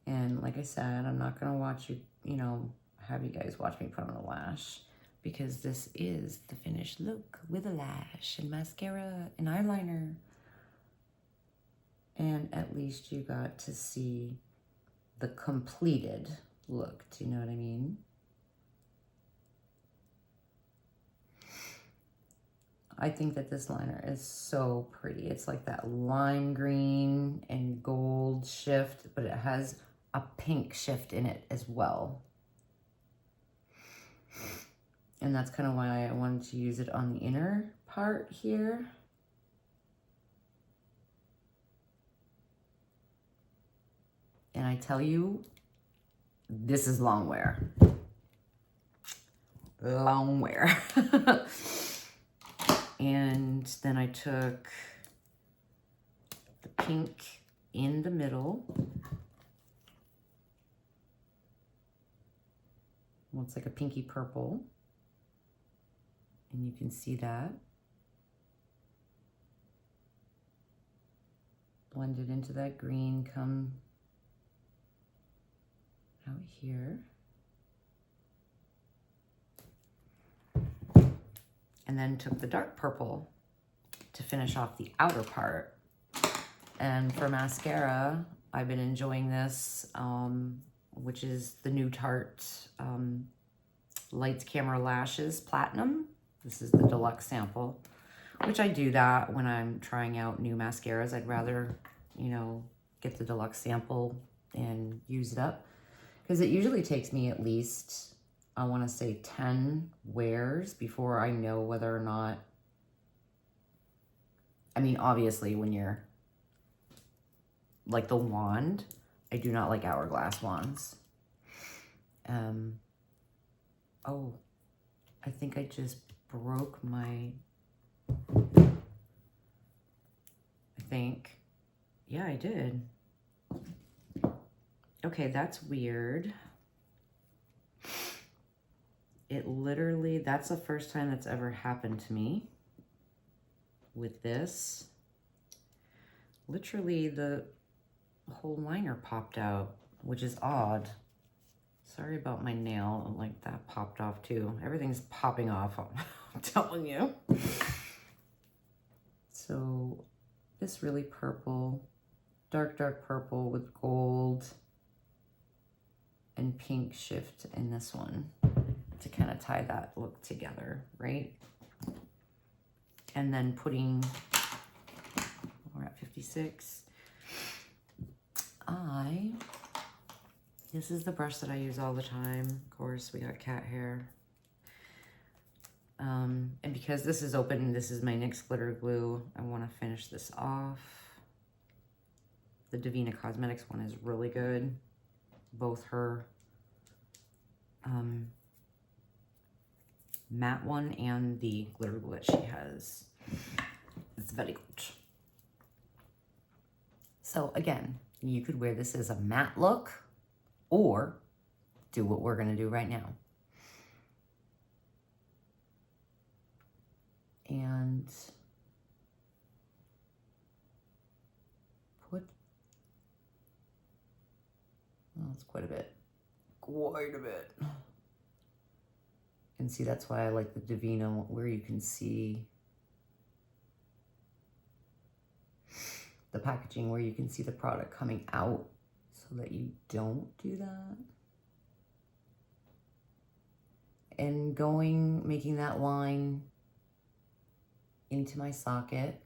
And like I said, I'm not gonna watch you, have you guys watch me put on a lash, because this is the finished look with a lash and mascara and eyeliner. And at least you got to see the completed look. Do you know what I mean? I think that this liner is so pretty. It's like that lime green and gold shift, but it has a pink shift in it as well. And that's kind of why I wanted to use it on the inner part here. And I tell you, this is long wear. Long wear. And then I took the pink in the middle. Well, it's like a pinky purple. And you can see that. Blend it into that green, come out here. And then took the dark purple to finish off the outer part. And for mascara, I've been enjoying this, which is the new Tarte Lights Camera Lashes Platinum. This is the deluxe sample, which I do that when I'm trying out new mascaras. I'd rather, you know, get the deluxe sample and use it up, because it usually takes me at least, I want to say 10 wears before I know whether or not, I mean, obviously when you're like the wand, I do not like hourglass wands. Oh, I think I just broke my, yeah, I did. Okay, that's weird. It literally, that's the first time that's ever happened to me with this. Literally the whole liner popped out, which is odd. Sorry about my nail, like that popped off too. Everything's popping off, I'm telling you. So this really purple, dark purple with gold and pink shift in this one to kind of tie that look together, right? And then putting, we're at 56. This is the brush that I use all the time. Of course, we got cat hair. And because this is open, this is my NYX glitter glue, I want to finish this off. The Divina Cosmetics one is really good. Both her matte one and the glitter glue that she has. It's very good. So again, you could wear this as a matte look or do what we're gonna do right now. And put, well, it's quite a bit. And see, that's why I like the Divina, where you can see the packaging, where you can see the product coming out so that you don't do that. And making that line into my socket.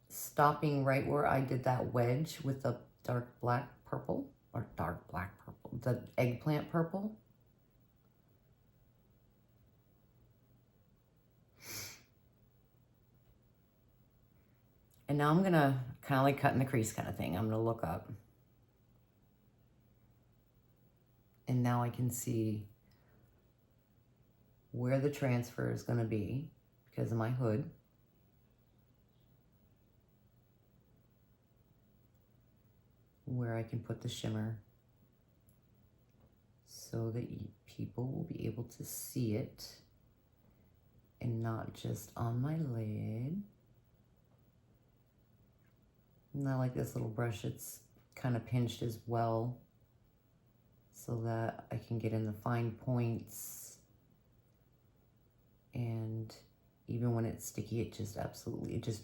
Stopping right where I did that wedge with the dark black purple, the eggplant purple. And now I'm gonna kind of like cut in the crease kind of thing. I'm gonna look up. And now I can see where the transfer is gonna be because of my hood. Where I can put the shimmer so that people will be able to see it and not just on my lid. And I like this little brush, it's kind of pinched as well so that I can get in the fine points. And even when it's sticky, it just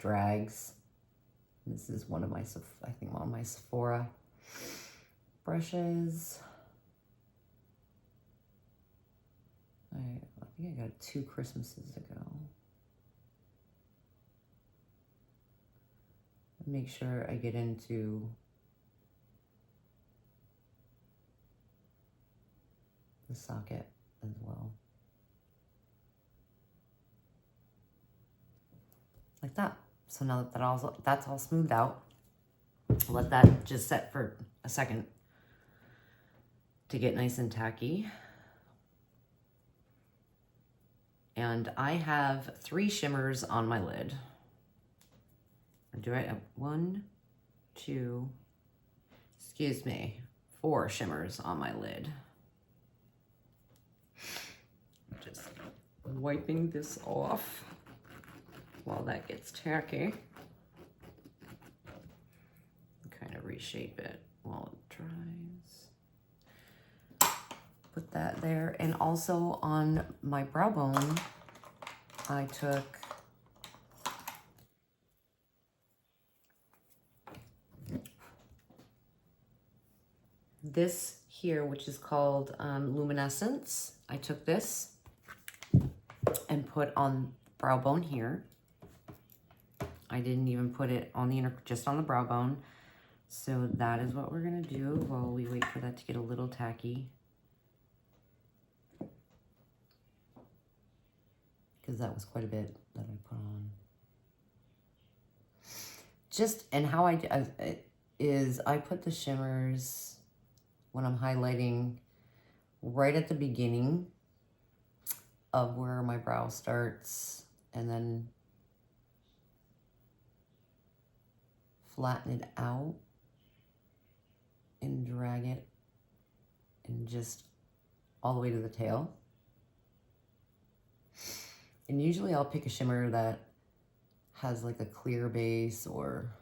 drags. This is one of my, I think one of my Sephora brushes. I think I got it 2 Christmases ago. Make sure I get into the socket as well. Like that. So now that that's all smoothed out, I'll let that just set for a second to get nice and tacky. And I have 3 shimmers on my lid. Do I have 4 shimmers on my lid. Just wiping this off while that gets tacky. Kind of reshape it while it dries. Put that there. And also on my brow bone, I took this here, which is called Luminescence. I took this and put on brow bone here. I didn't even put it on the inner, just on the brow bone. So that is what we're gonna do while we wait for that to get a little tacky. Because that was quite a bit that I put on. Just, and how I do is I put the shimmers when I'm highlighting right at the beginning of where my brow starts, and then flatten it out and drag it and just all the way to the tail. And usually I'll pick a shimmer that has like a clear base or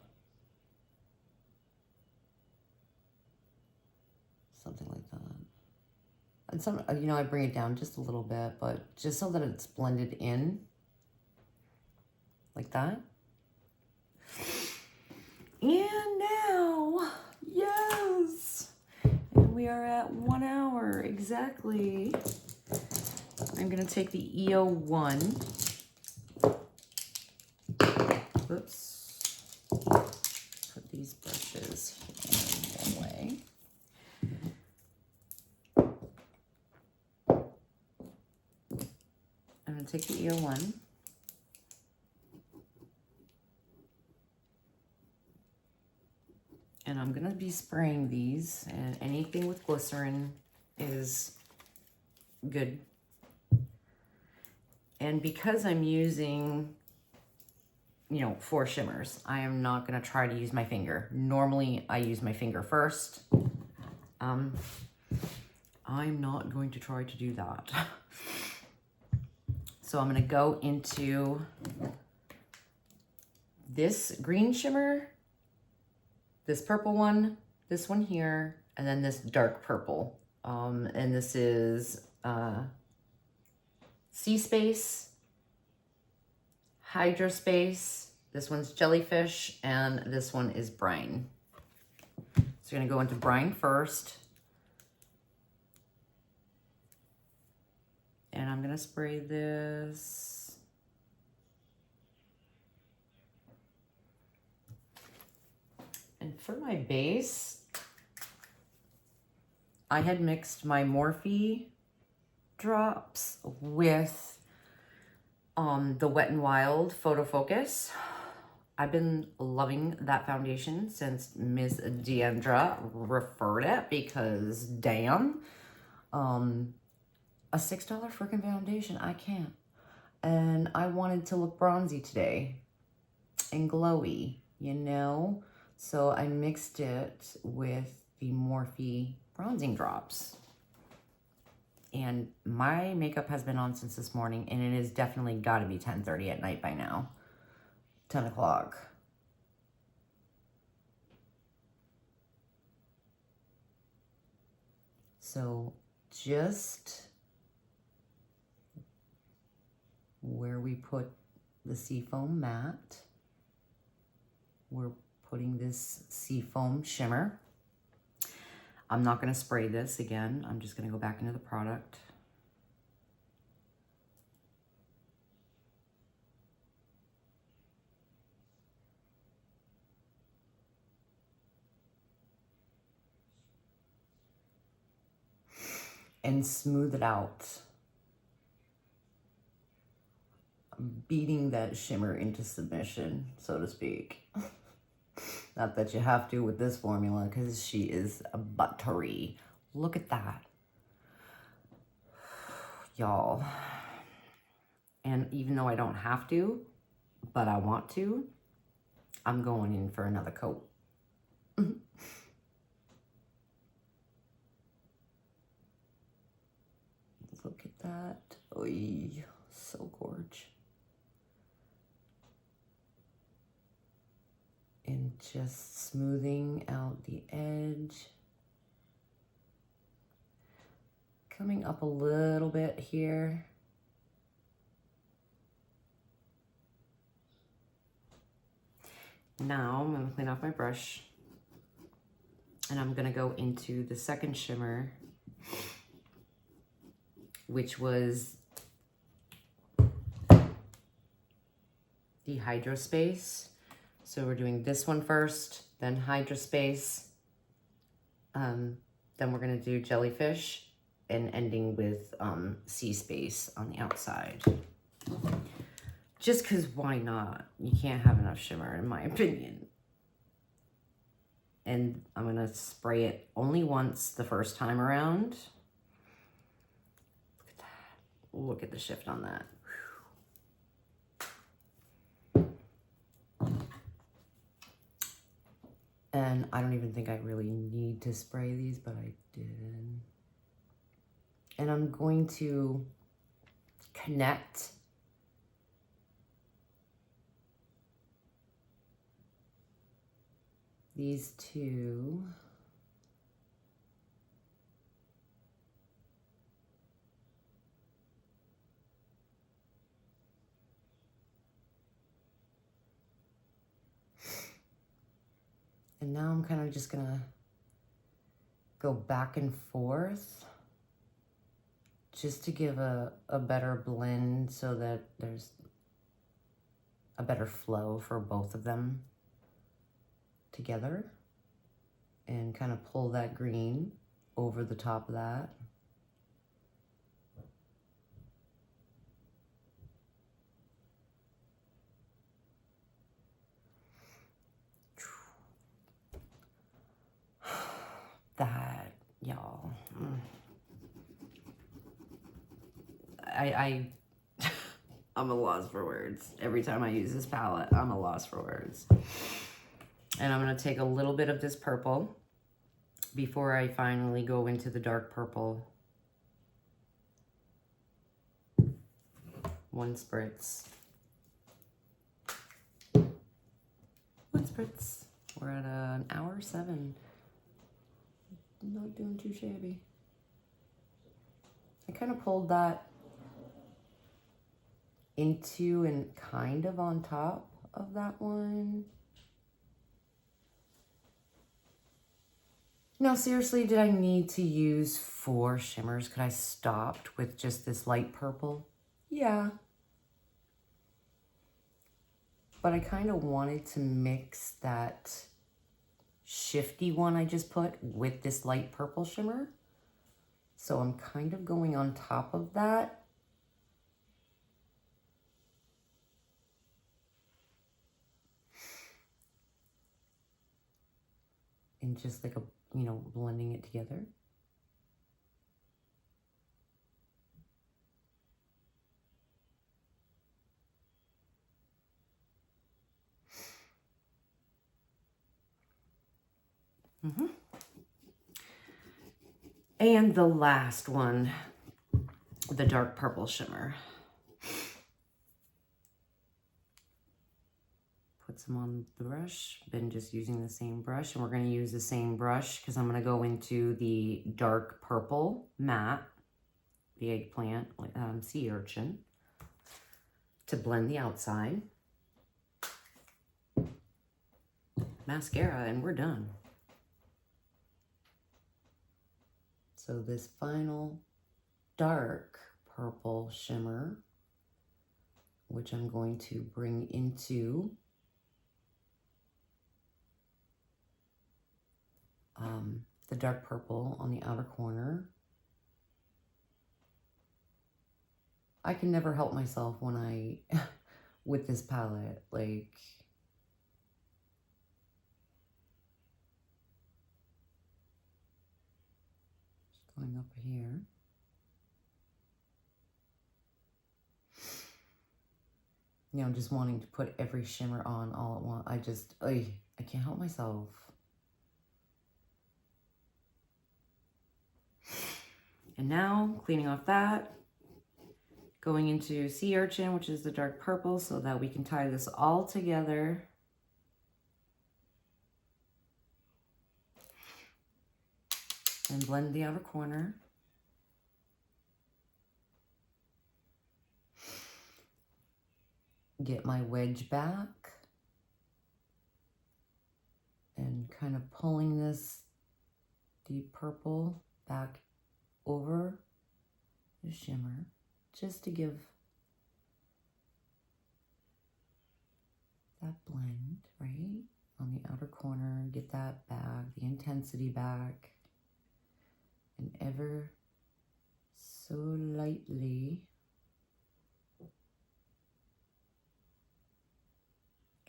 something like that. And some, you know, I bring it down just a little bit, but just so that it's blended in like that. And now, yes, and we are at 1 hour exactly. I'm gonna take the EO1. Whoops. Put these brushes in one way. I'm gonna take the EO1. And I'm gonna be spraying these, and anything with glycerin is good. And because I'm using, you know, 4 shimmers, I am not gonna try to use my finger. Normally I use my finger first. I'm not going to try to do that. So I'm gonna go into this green shimmer, this purple one, this one here, and then this dark purple. And this is Sea Space, Hydrospace, this one's Jellyfish, and this one is Brine. So we're gonna go into Brine first. And I'm gonna spray this. And for my base, I had mixed my Morphe drops with the Wet n Wild Photo Focus. I've been loving that foundation since Miss Deandra referred it, because damn, a $6 freaking foundation, I can't. And I wanted to look bronzy today and glowy, you know? So I mixed it with the Morphe bronzing drops. And my makeup has been on since this morning, and it has definitely got to be 10:30 at night by now. 10 o'clock. So just where we put the Seafoam matte, we're putting this Seafoam shimmer. I'm not going to spray this again. I'm just going to go back into the product. And smooth it out. I'm beating that shimmer into submission, so to speak. Not that you have to with this formula, because she is a buttery. Look at that. Y'all. And even though I don't have to, but I want to, I'm going in for another coat. Look at that. Oy, so gorgeous. And just smoothing out the edge. Coming up a little bit here. Now I'm gonna clean off my brush. And I'm gonna go into the second shimmer, which was the Hydrospace. So we're doing this one first, then Hydrospace, then we're gonna do Jellyfish, and ending with Sea Space on the outside. Just because why not? You can't have enough shimmer, in my opinion. And I'm going to spray it only once the first time around. Look at that. Look at the shift on that. Whew. And I don't even think I really need to spray these, but I did. And I'm going to connect these two. And now I'm kind of just gonna go back and forth just to give a better blend so that there's a better flow for both of them together, and kind of pull that green over the top of that. That, y'all. I'm a loss for words. Every time I use this palette, I'm a loss for words. And I'm going to take a little bit of this purple before I finally go into the dark purple. One spritz. One spritz. We're at an hour 7. Not doing too shabby. I kind of pulled that into and kind of on top of that one. No, seriously, did I need to use 4 shimmers? Could I stopped with just this light purple? Yeah. But I kind of wanted to mix that shifty one I just put with this light purple shimmer. So I'm kind of going on top of that. And just like blending it together. And the last one, the dark purple shimmer. Put some on the brush. Been just using the same brush, and we're going to use the same brush because I'm going to go into the dark purple matte, the eggplant, sea urchin, to blend the outside. Mascara, and we're done. So this final dark purple shimmer, which I'm going to bring into the dark purple on the outer corner. I can never help myself when I, with this palette, like, just going up here. Just wanting to put every shimmer on all at once. I can't help myself. And now, cleaning off that, going into Sea Urchin, which is the dark purple, so that we can tie this all together. And blend the outer corner. Get my wedge back. And kind of pulling this deep purple back over the shimmer, just to give that blend, right? On the outer corner, get that back, the intensity back, and ever so lightly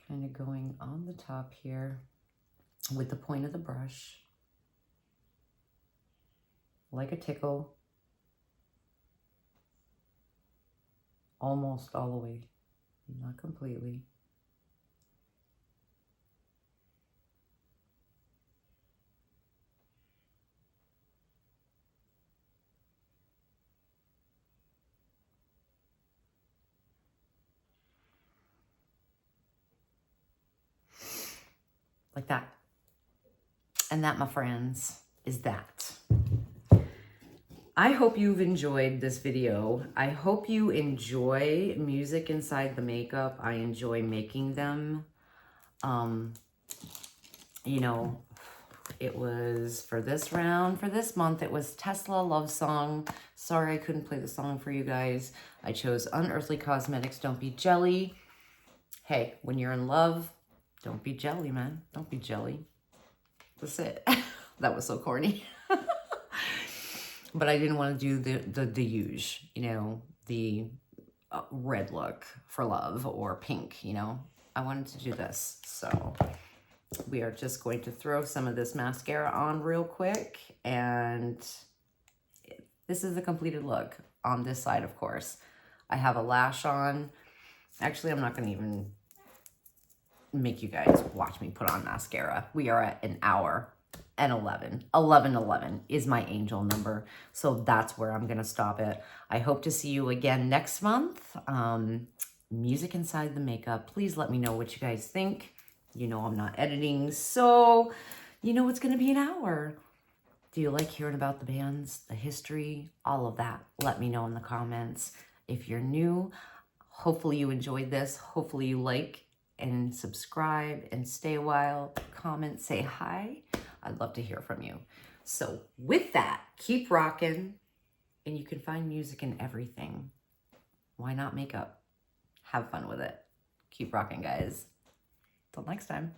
kind of going on the top here with the point of the brush, like a tickle, almost all the way, not completely. Like that. And that, my friends, is that. I hope you've enjoyed this video. I hope you enjoy music inside the makeup. I enjoy making them. You know, it was for this round, for this month, it was Tesla Love Song. Sorry I couldn't play the song for you guys. I chose Unearthly Cosmetics, Don't Be Jelly. Hey, when you're in love, don't be jelly, man. Don't be jelly. That's it. That was so corny. But I didn't want to do the huge, you know, the red look for love or pink, you know. I wanted to do this. So we are just going to throw some of this mascara on real quick. And this is the completed look on this side, of course. I have a lash on. Actually, I'm not going to even make you guys watch me put on mascara. We are at an hour and 11. 11 is my angel number. So that's where I'm going to stop it. I hope to see you again next month. Music inside the makeup. Please let me know what you guys think. You know I'm not editing, so you know it's going to be an hour. Do you like hearing about the bands, the history, all of that? Let me know in the comments. If you're new, hopefully you enjoyed this. Hopefully you like and subscribe and stay a while. Comment, say hi. I'd love to hear from you. So with that, keep rocking, and you can find music in everything. Why not makeup? Have fun with it. Keep rocking, guys. Till next time.